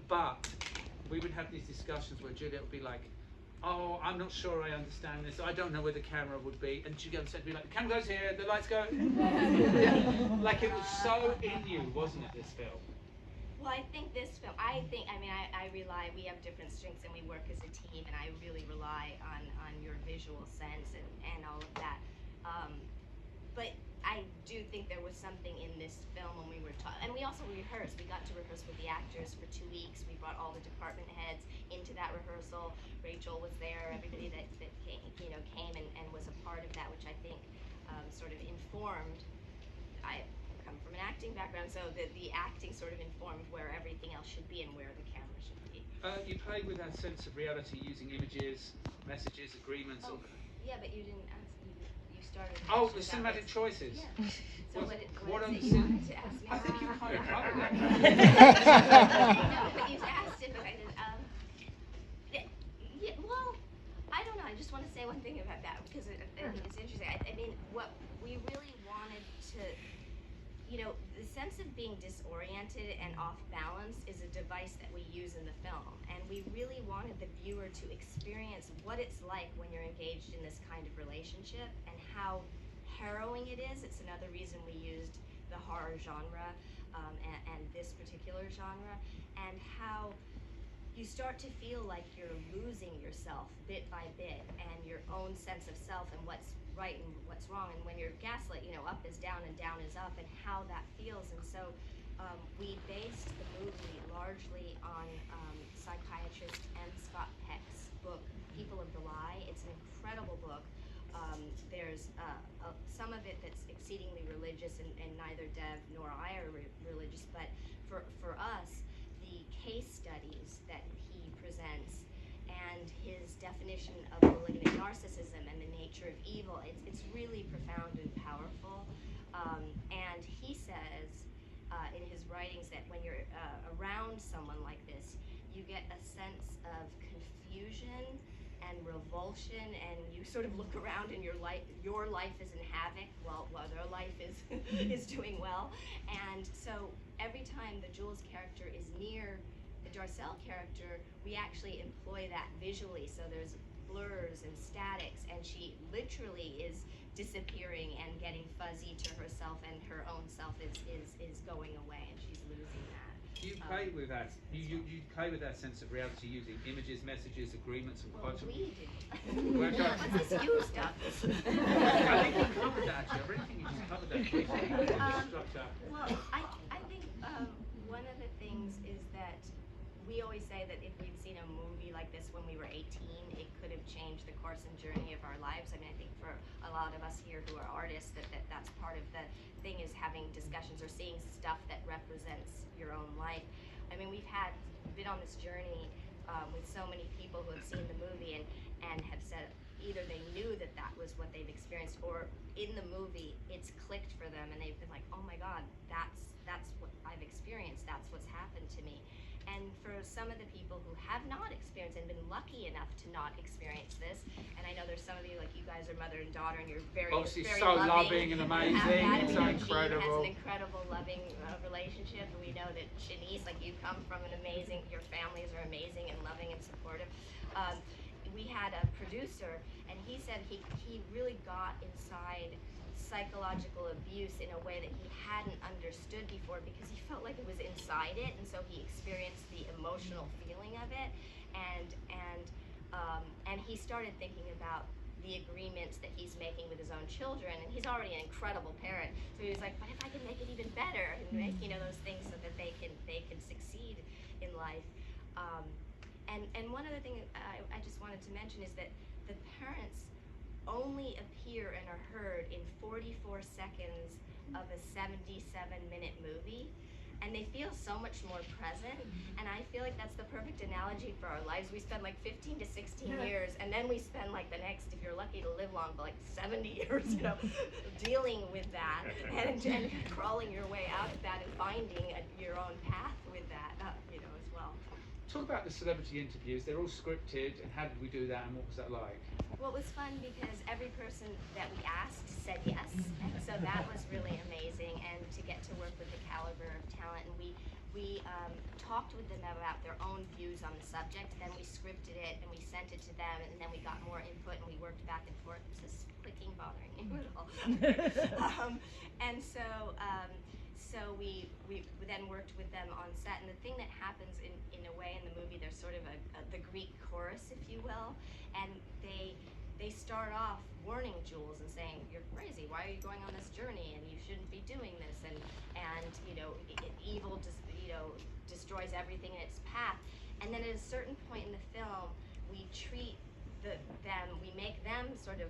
But we would have these discussions where Juliet would be like, oh, I'm not sure I understand this. I don't know where the camera would be. And she'd go and be like, the camera goes here, the lights go. Like it was so in you, wasn't it, this film? Well, I think this film, I rely, we have different strengths and we work as a team, and I really rely on your visual sense and all of that. But I do think there was something in this film when we were and we also rehearsed. We got to rehearse with the actors for 2 weeks. We brought all the department heads into that rehearsal. Rachel was there. Everybody that came and was a part of that, which I think sort of informed. I come from an acting background, so the acting sort of informed where everything else should be and where the camera should be. You play with that sense of reality using images, messages, agreements. Oh, yeah, but you didn't ask. You started. Oh, the cinematic choices. Yeah. So what is it you wanted to ask me? I think you kind of covered that. No, but you asked if I didn't. Yeah, well, I don't know. I just want to say one thing about that because I think it's interesting. I mean, what we really wanted to. The sense of being disoriented and off balance is a device that we use in the film, and we really wanted the viewer to experience what it's like when you're engaged in this kind of relationship and how harrowing it is. It's another reason we used the horror genre and this particular genre, and how you start to feel like you're losing yourself bit by bit and your own sense of self and what's right and what's wrong, and when you're gaslit, up is down and down is up, and how that feels. And so we based the movie largely on psychiatrist M. Scott Peck's book, People of the Lie. It's an incredible book. There's some of it that's exceedingly religious, and neither Dev nor I are religious, but for us, the case studies that he presents and his definition of malignant narcissism and the nature of evil, it's really profound and powerful. And he says in his writings that when you're around someone like this, you get a sense of confusion and revulsion, and you sort of look around and your life is in havoc while their life is doing well. And so every time the Jules character is near the Drusilla character, we actually employ that visually. So there's blurs and statics, and she literally is disappearing and getting fuzzy to herself, and her own self is going away, and she's losing that. You play with that. You play with that sense of reality using images, messages, agreements, and quotes. We do. What's this you stuff? I think you covered that. I really think you just covered that. Well, I think one of the things is that we always say that if we'd seen a movie like this when we were 18, it could have changed the course and journey of our lives. I mean, I think for a lot of us here who are artists, that's part of the thing, is having discussions or seeing stuff that represents your own life. I mean, we've been on this journey with so many people who have seen the movie and have said either they knew that was what they've experienced, or in the movie it's clicked for them and they've been like, oh my God, that's what I've experienced, that's what's happened to me. And for some of the people who have not experienced and been lucky enough to not experience this, and I know there's some of you, like you guys are mother and daughter, and you're very, obviously very so loving and amazing. It's so incredible. Jean has an incredible loving relationship, and we know that Shanice, like you come from an amazing, your families are amazing and loving and supportive. We had a producer, and he said he really got inside psychological abuse in a way that he hadn't understood before, because he felt like it was inside it, and so he experienced the emotional feeling of it, and he started thinking about the agreements that he's making with his own children, and he's already an incredible parent, so he was like, but if I can make it even better and make those things so that they can succeed in life. And one other thing I just wanted to mention is that the parents only appear and are heard in 44 seconds of a 77-minute movie, and they feel so much more present, and I feel like that's the perfect analogy for our lives. We spend like 15 to 16 years, and then we spend like the next, if you're lucky to live long, but like 70 years, dealing with that, and crawling your way out of that and finding your own path with that, as well. Talk about the celebrity interviews. They're all scripted, and how did we do that, and what was that like? Well, it was fun because every person that we asked said yes, and so that was really amazing, and to get to work with the caliber of talent. And we we talked with them about their own views on the subject, then we scripted it and we sent it to them, and then we got more input and we worked back and forth. Is this clicking bothering you at all? And so we then worked with them on set, and the thing that happens in a way in the movie, there's sort of the Greek chorus, if you will, and they start off warning Jules and saying, "You're crazy. Why are you going on this journey? And you shouldn't be doing this." And evil just destroys everything in its path. And then at a certain point in the film, we treat we make them sort of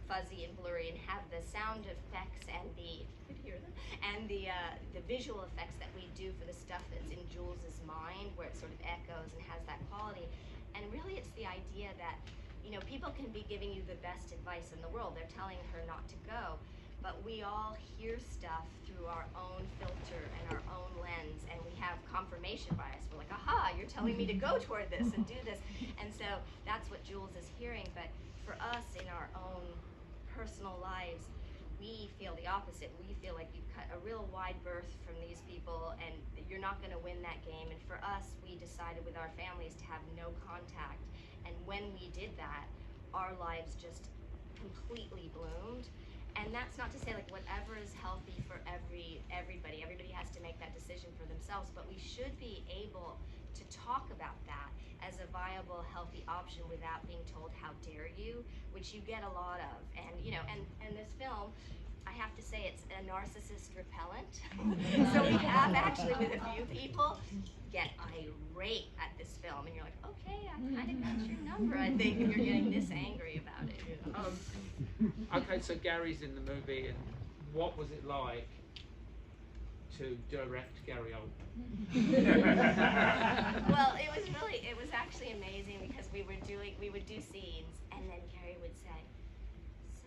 fuzzy and blurry, and have the sound effects and the visual effects that we do for the stuff that's in Jules's mind, where it sort of echoes and has that quality. And really, it's the idea that people can be giving you the best advice in the world. They're telling her not to go, but we all hear stuff through our own filter and our own lens, and we have confirmation bias. We're like, aha, you're telling me to go toward this and do this. And so that's what Jules is hearing. But for us, in our own personal lives, we feel the opposite. We feel like you've cut a real wide berth from these people, and you're not going to win that game. And for us, we decided with our families to have no contact. And when we did that, our lives just completely bloomed. And that's not to say like whatever is healthy for everybody has to make that decision for themselves, but we should be able to talk about that as a viable, healthy option without being told how dare you, which you get a lot of. And and this film, I have to say, it's a narcissist repellent. So we have actually, with a few people, get irate at this film, and you're like, okay, I kind of got your number, I think, if you're getting this angry about it. Okay, so Gary's in the movie, and what was it like to direct Gary Oldman? Well, it was actually amazing, because we would do scenes, and then Gary would say, so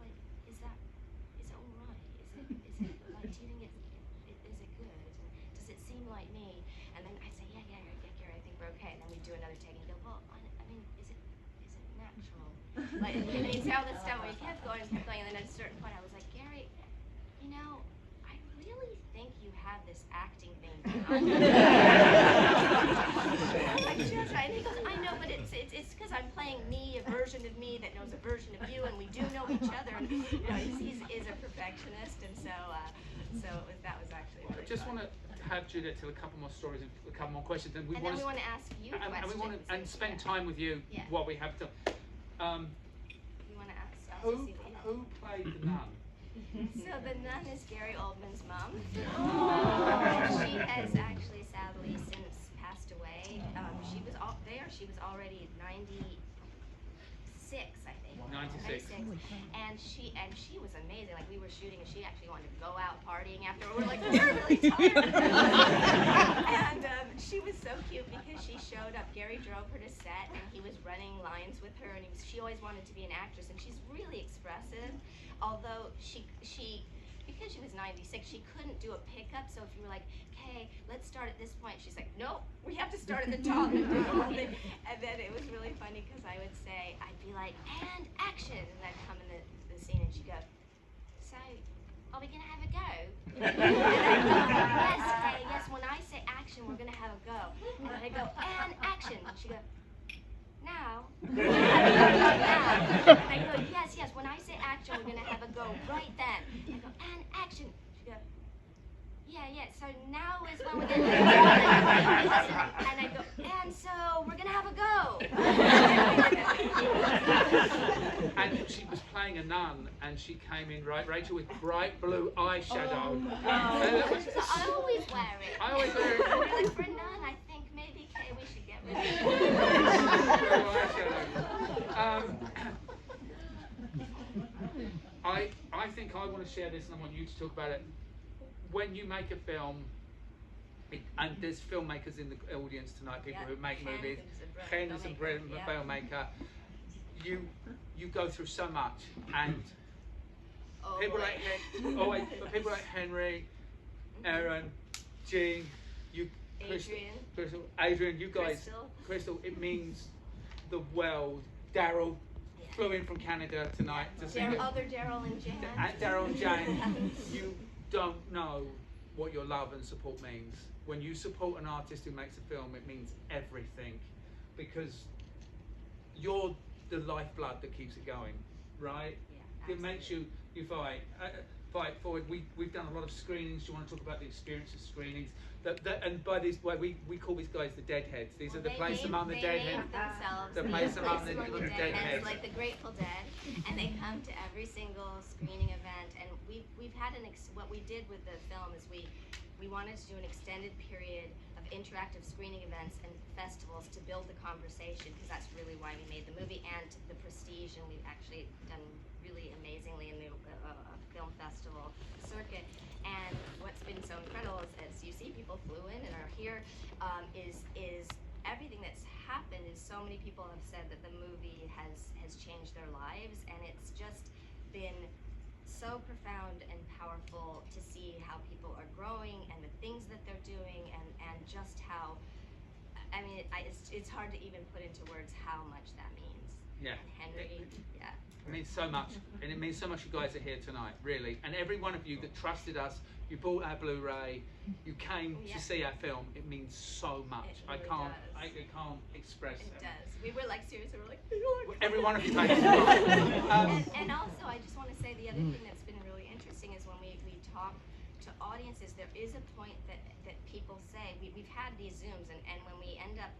like, is it all right? Is it like, do you think is it good? Does it seem like me? And then I say, yeah, Gary, I think we're okay. And then we do another take, and he go, well, I mean, is it natural? Like, and he'd say all this stuff, and we kept going, and then at a certain point, I was like, Gary, I really think you have this acting thing behind you. And he goes, I know, but it's because I'm playing me, a version of me that knows a version of you, and we do know each other. And he's a perfectionist, and so that was actually really I just fun. want to have Juliet tell a couple more stories and a couple more questions, and we then want we want to ask you questions. and we want to spend time with you while we have to. You want to ask Who played the nun? So the nun is Gary Oldman's mom. She has actually sadly since passed away. She was already 96, I think. 96. And she was amazing. Like, we were shooting, and she actually wanted to go out partying after. We're like, we're really tired. And she was so cute, because she showed up. Gary drove her to set, and he was running lines with her, and she always wanted to be an actress, and she's really expressive. Although because she was 96, she couldn't do a pickup. So if you were like, okay, let's start at this point, she's like, nope, we have to start at the top and do the whole thing. And then it was really funny, because I'd be like, and action, and I'd come in the scene, and she'd go, so are we gonna have a go? And I'd go, yes, when I say action, we're gonna have a go. And then I go, and action. And she'd go, now. And I go, yes, when I say action, we're gonna have a go right then. And I go, and action. She go, yeah, so now is when we're gonna and I go, and so we're gonna have a go. And she was playing a nun, and she came in, right, Rachel, with bright blue eyeshadow. I always wear it. I always wear it. Like, for a nun, I think maybe we should get rid of it. I think I want to share this, and I want you to talk about it. When you make a film, and there's filmmakers in the audience tonight, people who make movies. Ken is a brilliant filmmaker. You go through so much, and people like Henry, Aaron, Jean, Adrian, you guys, Crystal, it means the world. Daryl flew in from Canada tonight to see Daryl and Jane. And Daryl and Jane, you don't know what your love and support means. When you support an artist who makes a film, it means everything, because you're the lifeblood that keeps it going, right? Yeah, it makes you fight forward. We've done a lot of screenings. Do you want to talk about the experience of screenings? And by these, we call these guys the deadheads. These are the place among the deadheads. The place among the deadheads, like the Grateful Dead, and they come to every single screening event. And we've had what we did with the film is we wanted to do an extended period of interactive screening events and festivals to build the conversation, because that's really why we made the movie, and the prestige. And we've actually done really amazingly in the film festival circuit. And what's been so incredible is, as you see, people flew in and are here, is everything that's happened is so many people have said that the movie has changed their lives, and it's just been so profound and powerful to see how people are growing and the things that they're doing, and just how, I mean, it's hard to even put into words how much that means. Yeah. And Henry, yeah. It means so much, and it means so much you guys are here tonight, really. And every one of you that trusted us, you bought our Blu-ray, you came to see our film. It means so much. It really I can't express it. It does. We were like seriously, we're like, every one of you takes it. And also, I just want to say the other thing that's been really interesting is when we talk to audiences, there is a point that people say, we've had these Zooms, and when we end up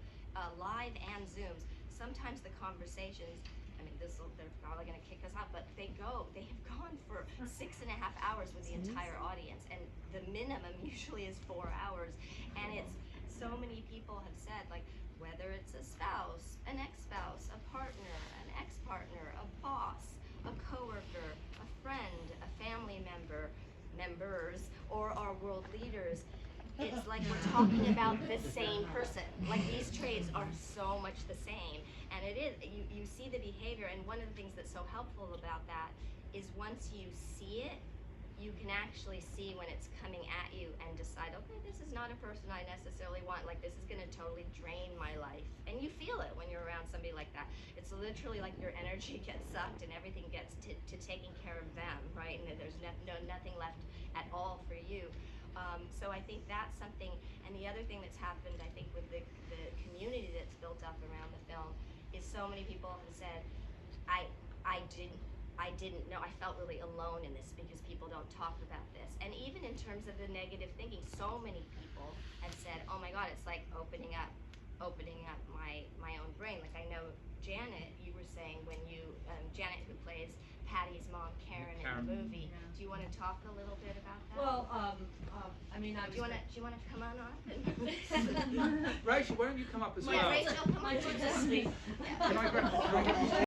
live and Zooms, sometimes the conversations, I mean, they're probably going to kick us out, but they have gone for 6.5 hours with the entire audience, and the minimum usually is 4 hours. And it's so many people have said, like, whether it's a spouse, an ex-spouse, a partner, an ex-partner, a boss, a coworker, a friend, a family member, members, or our world leaders, it's like we're talking about the same person. Like, these traits are so much the same. And it is, you see the behavior, and one of the things that's so helpful about that is once you see it, you can actually see when it's coming at you and decide, okay, this is not a person I necessarily want, like this is gonna totally drain my life. And you feel it when you're around somebody like that. It's literally like your energy gets sucked and everything gets to taking care of them, right? And there's nothing left at all for you. So I think that's something, and the other thing that's happened, I think, with the community that's built up around the film is so many people have said, I didn't know, I felt really alone in this because people don't talk about this. And even in terms of the negative thinking, so many people have said, oh my God, it's like opening up my own brain. Like, I know Janet, you were saying when you, Janet, who plays Patty's mom, Karen, in the movie. Yeah. Do you want to talk a little bit about that? Well, I mean, do you want to come on? Rachel, why don't you come up as well? Rachel, come on. Can I grab